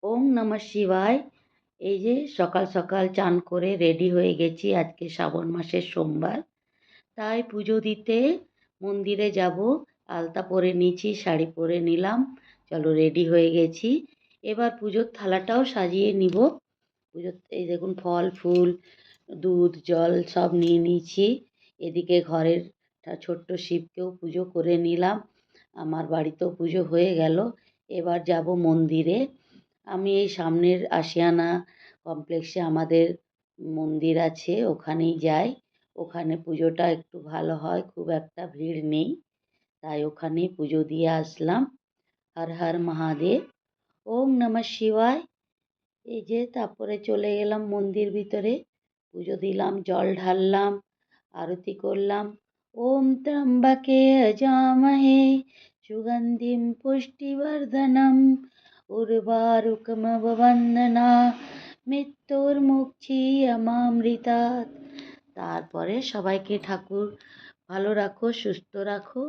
ওম নমঃ শিবায়। এই যে সকাল সকাল চান করে রেডি হয়ে গেছি, আজকে শ্রাবণ মাসের সোমবার। তাই পুজো দিতে মন্দিরে যাব। আলতা পরে নিয়েছি, শাড়ি পরে নিলাম, চলো রেডি হয়ে গেছি। এবার পুজোর থালাটাও সাজিয়ে নিব। পুজোর এই দেখুন ফল ফুল দুধ জল সব নিয়ে নিয়েছি। এদিকে ঘরের ছোট্ট শিবকেও পুজো করে নিলাম, আমার বাড়িতেও পুজো হয়ে গেল। এবার যাব মন্দিরে। আমি এই সামনের আশিয়ানা কমপ্লেক্সে আমাদের মন্দির আছে, ওখানেই যাই। ওখানে পুজোটা একটু ভালো হয়, খুব একটা ভিড় নেই, তাই ওখানেই পুজো দিয়ে আসলাম। হর হর মহাদেব, ওম নমঃ শিবায়। এই যে তারপরে চলে গেলাম মন্দির ভিতরে, পুজো দিলাম, জল ঢাললাম, আরতি করলাম। ওম ত্র্যম্বকে যজামহে সুগন্ধিম পুষ্টিবর্ধনম উর্বারুকমিব বন্দনা মৃত্যুর্মুক্ষীয়মামৃতাৎ। তারপরে সবাইকে ঠাকুর ভালো রাখো, সুস্থ রাখো।